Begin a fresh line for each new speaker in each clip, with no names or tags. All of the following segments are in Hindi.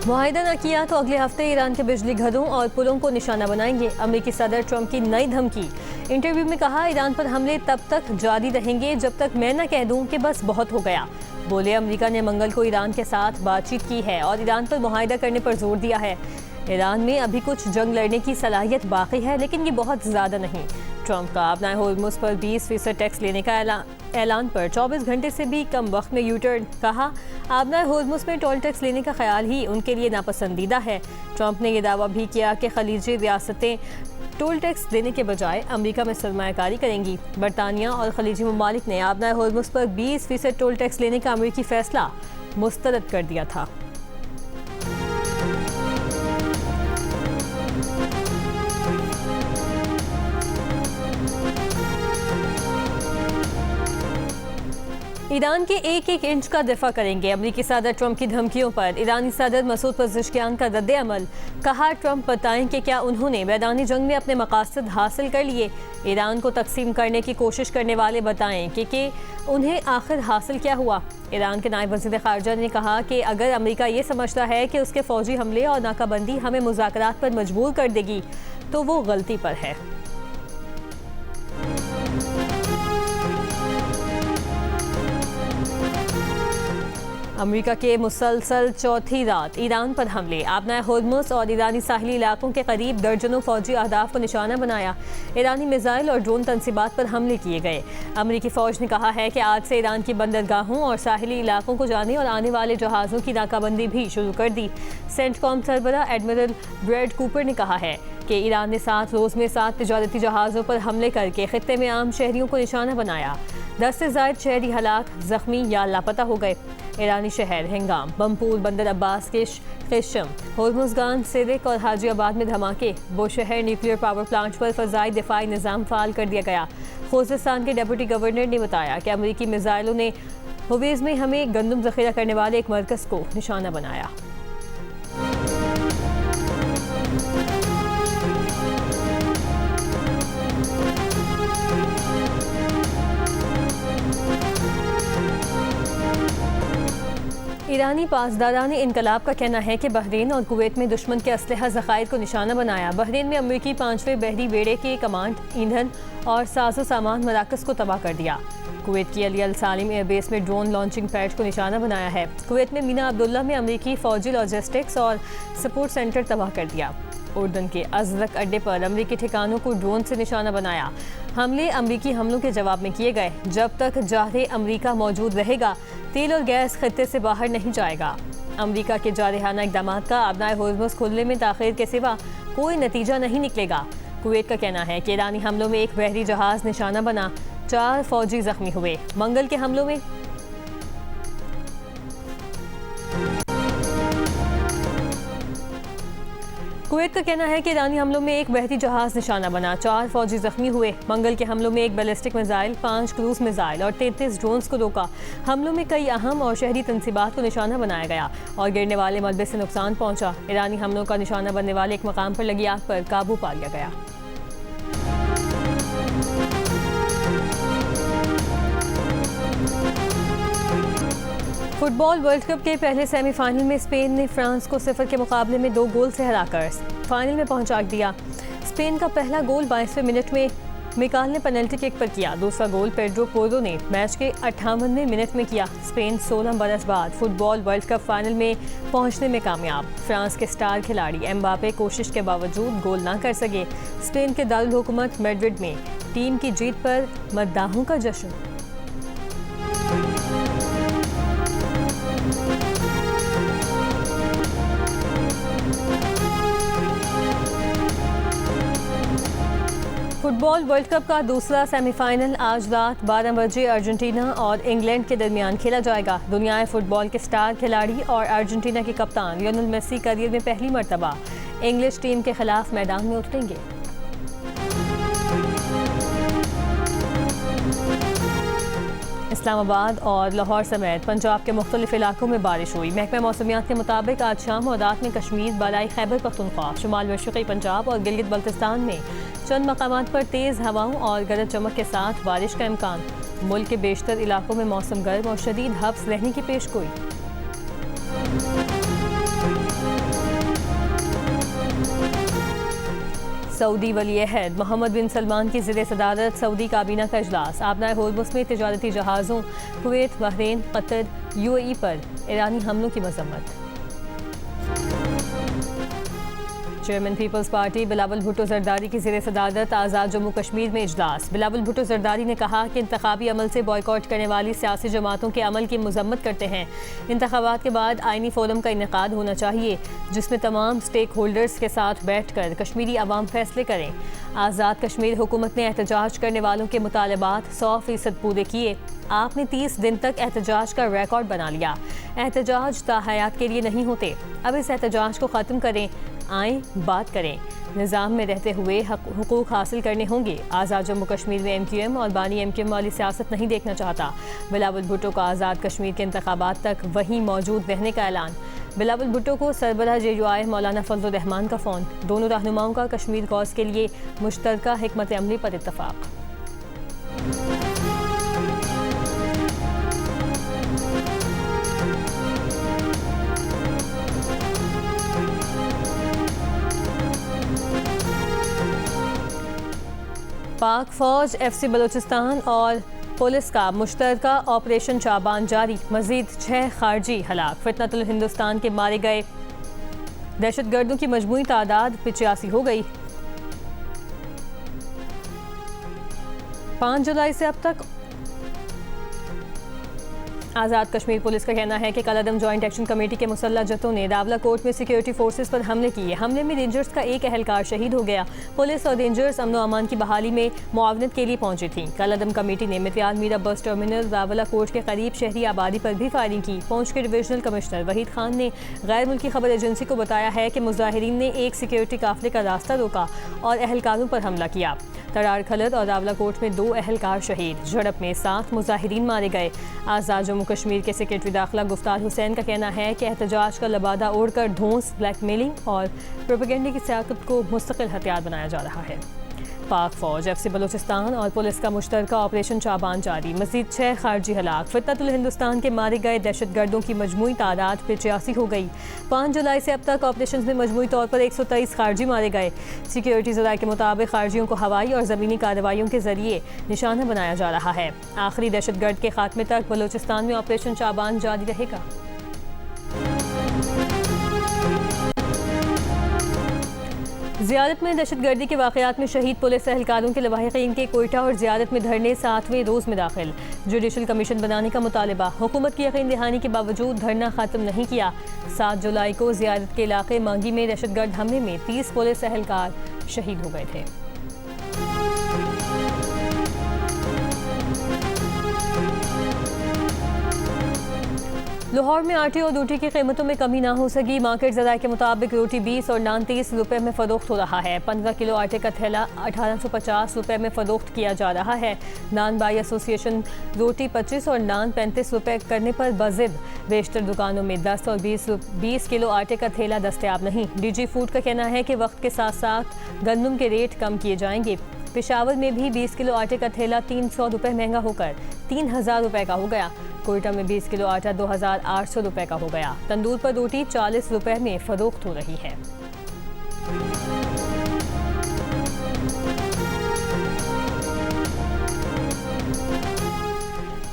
मुआहिदा न किया तो अगले हफ्ते ईरान के बिजली घरों और पुलों को निशाना बनाएंगे। अमेरिकी सदर ट्रंप की नई धमकी। इंटरव्यू में कहा, ईरान पर हमले तब तक जारी रहेंगे जब तक मैं न कह दूं कि बस बहुत हो गया। बोले, अमेरिका ने मंगल को ईरान के साथ बातचीत की है और ईरान पर मुआहिदा करने पर जोर दिया है। ईरान में अभी कुछ जंग लड़ने की सलाहियत बाकी है, लेकिन ये बहुत ज़्यादा नहीं। ट्रंप का आबनाए होर्मुज़ पर 20% टैक्स लेने का ऐलान पर 24 घंटे से भी कम वक्त में यूटर्न। कहा, आबनाए होर्मुज़ में टोल टैक्स लेने का ख्याल ही उनके लिए नापसंदीदा है। ट्रंप ने यह दावा भी किया कि खलीजी रियासतें टोल टैक्स देने के बजाय अमेरिका में सरमायाकारी करेंगी। बरतानिया और खलीजी ममालिक ने आबनाए होर्मुज़ पर 20% टोल टैक्स लेने का अमेरिकी फैसला मुस्तरद कर दिया था। ईरान के एक एक इंच का दिफा करेंगे। अमेरिकी सदर ट्रंप की धमकियों पर ईरानी सदर मसूद पज़ेश्कियान का रद्द अमल। कहा, ट्रंप बताएं कि क्या उन्होंने मैदानी जंग में अपने मकासद हासिल कर लिए। ईरान को तकसीम करने की कोशिश करने वाले बताएं कि उन्हें आखिर हासिल क्या हुआ। ईरान के नायब वज़ीर ख़ारजा ने कहा कि अगर अमेरिका ये समझता है कि उसके फ़ौजी हमले और नाकाबंदी हमें मुज़ाकरात पर मजबूर कर देगी तो वो गलती पर है। अमेरिका के मुसलसल चौथी रात ईरान पर हमले। आबनाए होर्मुज़ और ईरानी साहिली इलाकों के करीब दर्जनों फौजी अहदाफ को निशाना बनाया। ईरानी मिसाइल और ड्रोन तनसीबात पर हमले किए गए। अमेरिकी फ़ौज ने कहा है कि आज से ईरान की बंदरगाहों और साहिली इलाकों को जाने और आने वाले जहाज़ों की नाकाबंदी भी शुरू कर दी। सेंटकॉम सरबरा एडमिरल ब्रैड कूपर ने कहा है कि ईरान ने 7 रोज़ में 7 तिजारती जहाज़ों पर हमले करके खित्ते में आम शहरियों को निशाना बनाया। 10 से ज़ायद शहरी हलाक, ज़ख्मी या लापता हो गए। ईरानी शहर हिंगाम, बमपूर, बंदर अब्बास, केशम, होर्मुज़गान, सिरिक और हाजीआबाद में धमाके। बुशहर न्यूक्लियर पावर प्लांट पर फ़ज़ाई दिफाई निज़ाम फ़ाल कर दिया गया। खुज़िस्तान के डिप्टी गवर्नर ने बताया कि अमेरिकी मिसाइलों ने हुवैज़ में हमें गंदम ज़ख़ीरा करने वाले एक मरकज़ को निशाना बनाया। ईरानी पासदारान इनकलाब का कहना है कि बहरीन और कुवैत में दुश्मन के असलहा ज़खायर को निशाना बनाया। बहरीन में अमेरिकी 5वें बहरी बेड़े के कमांड, ईंधन और साजो सामान मराकज़ को तबाह कर दिया। कुवैत की अली अल सालिम एयरबेस में ड्रोन लॉन्चिंग पैड को निशाना बनाया है। कुवैत में मीना अब्दुल्ला में अमेरिकी फ़ौजी लॉजिस्टिक्स और सपोर्ट सेंटर तबाह कर दिया। उर्दन के अज़रक अड्डे पर अमेरिकी ठिकानों को ड्रोन से निशाना बनाया। हमले अमेरिकी हमलों के जवाब में किए गए। जब तक जारे अमेरिका मौजूद रहेगा, तेल और गैस खत्ते से बाहर नहीं जाएगा। अमेरिका के जारहाना इक़दामात का आबनाए होर्मुज़ खुलने में ताख़ीर के सिवा कोई नतीजा नहीं निकलेगा। कुवैत का कहना है कि ईरानी हमलों में एक बहरी जहाज़ निशाना बना, 4 फ़ौजी ज़ख्मी हुए। मंगल के हमलों में कुवैत का कहना है कि ईरानी हमलों में एक बहरी जहाज़ निशाना बना, 4 फ़ौजी ज़ख्मी हुए। मंगल के हमलों में एक बैलिस्टिक मिसाइल, 5 क्रूज़ मिसाइल और 33 ड्रोन्स को रोका। हमलों में कई अहम और शहरी तनसीबात को निशाना बनाया गया और गिरने वाले मलबे से नुकसान पहुँचा। ईरानी हमलों का निशाना बनने वाले एक मकाम पर लगी आग पर काबू पा लिया गया। फुटबॉल वर्ल्ड कप के पहले सेमीफाइनल में स्पेन ने फ्रांस को 0 के मुकाबले में 2 गोल से हराकर फाइनल में पहुंचा दिया। स्पेन का पहला गोल 22वें मिनट में मिकाल ने पेनल्टी किक पर किया। दूसरा गोल पेड्रो पोरो ने मैच के 58वें मिनट में किया। स्पेन 16 बरस बाद फुटबॉल वर्ल्ड कप फाइनल में पहुंचने में कामयाब। फ्रांस के स्टार खिलाड़ी एम्बापे कोशिश के बावजूद गोल ना कर सके। स्पेन के दारुल हुकूमत मैड्रिड में टीम की जीत पर मद्दाहों का जश्न। फुटबॉल वर्ल्ड कप का दूसरा सेमीफाइनल आज रात 12 बजे अर्जेंटीना और इंग्लैंड के दरमियान खेला जाएगा। दुनिया फुटबॉल के स्टार खिलाड़ी और अर्जेंटीना के कप्तान लियोनेल मेसी करियर में पहली मर्तबा इंग्लिश टीम के खिलाफ मैदान में उतरेंगे। इस्लामाबाद और लाहौर समेत पंजाब के मुख्तलिफ इलाकों में बारिश हुई। महकमा मौसमियात के मुताबिक आज शाम और रात में कश्मीर, बालाई खैबर पख्तूनख्वा, शुमाल मशरक़ी पंजाब और गिलगित बल्तिस्तान में चंद मकामात पर तेज़ हवाओं और गरज चमक के साथ बारिश का इम्कान। मुल्क के बेशतर इलाकों में मौसम गर्म और शदीद हब्स रहने की पेशगोई। सऊदी वली-ए-अहद मोहम्मद बिन सलमान की ज़ेर सदारत सऊदी काबीना का इजलास। आबनाए होर्मुज़ में तिजारती जहाज़ों कुवैत, बहरीन, कतर, UAE पर ईरानी हमलों की मजम्मत। Chairman peoples party Bilawal Bhutto Zardari की ज़ेर सदारत आज़ाद जम्मू कश्मीर में इजलास। बिलावल भुट्टो जरदारी ने कहा कि इंतखाबी अमल से बॉयकॉट करने वाली सियासी जमातों के अमल की मजम्मत करते हैं। इंतखाबात के बाद आइनी फोरम का इनेकाद होना चाहिए जिसमें तमाम स्टेक होल्डर्स के साथ बैठ कर कश्मीरी अवाम फैसले करें। आज़ाद कश्मीर हुकूमत ने एहतजाज करने वालों के मुतालबात 100% पूरे किए। आपने 30 दिन तक एहतजाज का रिकॉर्ड बना लिया। एहतजाज ताहयात के लिए नहीं होते। अब इस एहतजाज को ख़त्म करें, आएँ बात करें। निज़ाम में रहते हुए हुकूक हासिल करने होंगे। आज़ाद जम्मू कश्मीर में MQM और बानी MQM वाली सियासत नहीं देखना चाहता। बिलावल भुट्टो का आज़ाद कश्मीर के इंतखाबात तक वहीं मौजूद रहने का ऐलान। बिलावल भुट्टो को सरबराह JUI मौलाना फजल रहमान का फ़ोन। दोनों रहनुमाओं का कश्मीर कॉज के लिए मुश्तरका हिकमत अमली पर इत्तफाक। पाक फौज, FC बलूचिस्तान और पुलिस का मुश्तरका ऑपरेशन चाबान जारी। मजीद 6 खारजी हलाक। फितनतुल हिंदुस्तान के मारे गए दहशतगर्दों की मजमूई तादाद 85 हो गई। 5 जुलाई से अब तक आज़ाद कश्मीर पुलिस का कहना है कि कलअदम जॉइंट एक्शन कमेटी के मुसल्लह जत्थों ने रावला कोर्ट में सिक्योरिटी फोर्सेस पर हमले किए। हमले में रेंजर्स का एक एहलकार शहीद हो गया। पुलिस और रेंजर्स अमन व अमान की बहाली में मुआवनत के लिए पहुंची थीं। कलअदम कमेटी ने मित्याल Meera bus terminal Rawla court के करीब शहरी आबादी पर भी फायरिंग की। पहुंच के डिविजनल कमिश्नर वहीद खान ने गैर मुल्की खबर एजेंसी को बताया है कि मुजाहिरीन ने एक सिक्योरिटी काफिले का रास्ता रोका और एहलकारों पर हमला किया। तरार खलद और रावला कोर्ट में 2 एहलकार शहीद। झड़प में 7 मुजाहिरीन मारे गए। आज़ाद जम्मू कश्मीर के सेक्रेटरी दाखिला गुफ्तार हुसैन का कहना है कि एहतजाज का लबादा ओढ़कर धौंस, ब्लैकमेलिंग और प्रोपेगेंडे की सियासत को मुस्तकिल हथियार बनाया जा रहा है। पाक फौज, FC बलूचिस्तान और पुलिस का मुश्तरका ऑपरेशन चाबान जारी। मजीद 6 खारजी हलाक। फितनतुल हिंदुस्तान के मारे गए दहशतगर्दों की मजमूई तादाद 85 हो गई। 5 जुलाई से अब तक ऑपरेशन में मजमूई तौर पर 123 खारजी मारे गए। सिक्योरिटी ज़राए के मुताबिक खारजियों को हवाई और ज़मीनी कार्रवाइयों के जरिए निशाना बनाया जा रहा है। आखिरी दहशतगर्द के खात्मे तक बलूचिस्तान में ऑपरेशन चाबान जारी रहेगा। ज़ियारत में दहशतगर्दी के वाक़यात में शहीद पुलिस एहलकारों के लवाहिकीन के कोयटा और ज़ियारत में धरने 7वें रोज़ में दाखिल। जुडिशल कमीशन बनाने का मुतालबा। हुकूमत की यकीन दहानी के बावजूद धरना ख़त्म नहीं किया। 7 जुलाई को ज़ियारत के इलाके मांगी में दहशतगर्द हमले में 30 पुलिस एहलकार शहीद हो गए थे। लाहौर में आटे और रोटी की कीमतों में कमी ना हो सकी। मार्केट ज़राए के मुताबिक रोटी 20 और नान 30 रुपये में फ़रोख्त हो रहा है। 15 किलो आटे का थैला 1850 रुपये में फ़रोख्त किया जा रहा है। नान बाई एसोसिएशन रोटी 25 और नान 35 रुपये करने पर बज़िद। बेशतर दुकानों में 10 और 20 किलो आटे का थैला दस्तयाब नहीं। DG फूड का कहना है कि वक्त के साथ साथ गंदम के रेट कम किए जाएंगे। पेशावर में भी 20 किलो आटे का थैला 300 रुपये महंगा होकर 3000 रुपये का हो गया। कोयटा में 20 किलो आटा 2800 रुपये का हो गया। तंदूर पर रोटी 40 रुपये में फ़रोख्त हो रही है।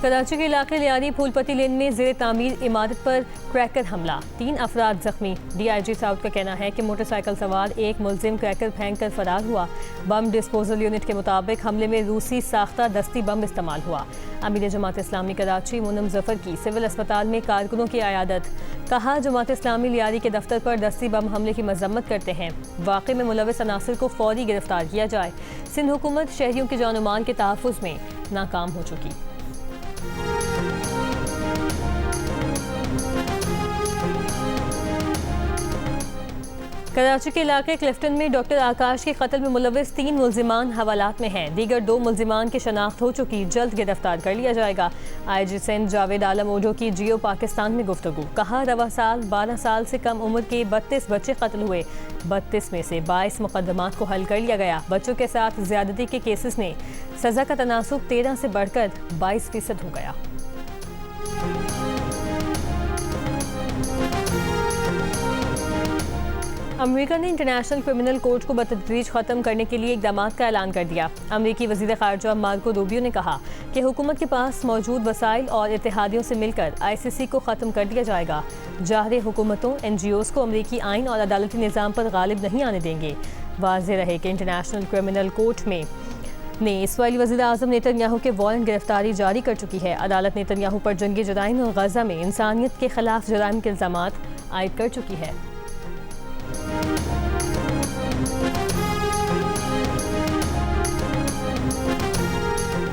कराची के इलाके लियारी फूलपति लेन में ज़ेर तामीर इमारत पर क्रैकर हमला। 3 अफराद जख्मी। DIG साउथ का कहना है कि मोटरसाइकिल सवार एक मुलजिम क्रैकर फेंक कर फरार हुआ। बम डिस्पोजल यूनिट के मुताबिक हमले में रूसी साख्ता दस्ती बम इस्तेमाल हुआ। अमीर जमात इस्लामी कराची मुनम जफर की सिविल अस्पताल में कारकुनों की आयादत। कहा, जमात इस्लामी लियारी के दफ्तर पर दस्ती बम हमले की मजम्मत करते हैं। वाक़े में मुलविस अनासिर को फौरी गिरफ्तार किया जाए। सिंध हुकूमत शहरियों के जान माल के तहफ़्फ़ुज़ में नाकाम हो चुकी। कराची के इलाके क्लिफ्टन में डॉक्टर आकाश के कत्ल में मुलविस 3 मुलजिमान हवालात में हैं। दीगर 2 मुलजिमान की शनाख्त हो चुकी। जल्द गिरफ्तार कर लिया जाएगा। IG सिंध जावेद आलम ओडो की जियो पाकिस्तान में गुफ्तगू। कहा, रवा साल 12 साल से कम उम्र के 32 बच्चे कत्ल हुए। 32 में से 22 मुकदमात को हल कर लिया गया। बच्चों के साथ ज्यादती के केसेस में सजा का तनासुब 13 से बढ़कर 22% हो गया। अमेरिका ने इंटरनेशनल क्रिमिनल कोर्ट को बतदरीज ख़त्म करने के लिए इक़दाम का ऐलान कर दिया। अमेरिकी वज़ीर ख़ारजा मार्को रूबियो ने कहा कि हुकूमत के पास मौजूद वसाइल और इत्तेहादियों से मिलकर ICC को ख़त्म कर दिया जाएगा। जाहिर हुकूमतों NGOs को अमेरिकी आइन और अदालती निज़ाम पर गालिब नहीं आने देंगे। वाज़ेह रहे कि इंटरनेशनल क्रिमिनल कोर्ट ने इसराइली वज़ीर आज़म नेतन्याहू के वारंट गिरफ्तारी जारी कर चुकी है। अदालत नेतन्याहू पर जंगी जराइम और गज़ा में इंसानियत के खिलाफ जराइम के इल्ज़ामात आयद कर चुकी है।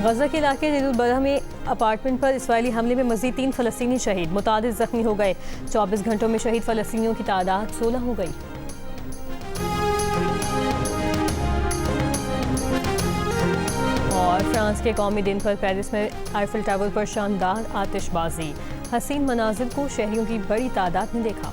गजा के इलाके दिल-उल-बरह में अपार्टमेंट पर इसराइली हमले में मज़ीद 3 फ़लस्तीनी शहीद, मुतादिद ज़ख्मी हो गए। 24 घंटों में शहीद फ़लस्तीनियों की तादाद 16 हो गई। और फ्रांस के कौमी दिन पर पेरिस में आईफिल टावर पर शानदार आतिशबाजी, हसीन मनाजिर को शहरियों की बड़ी तादाद ने देखा।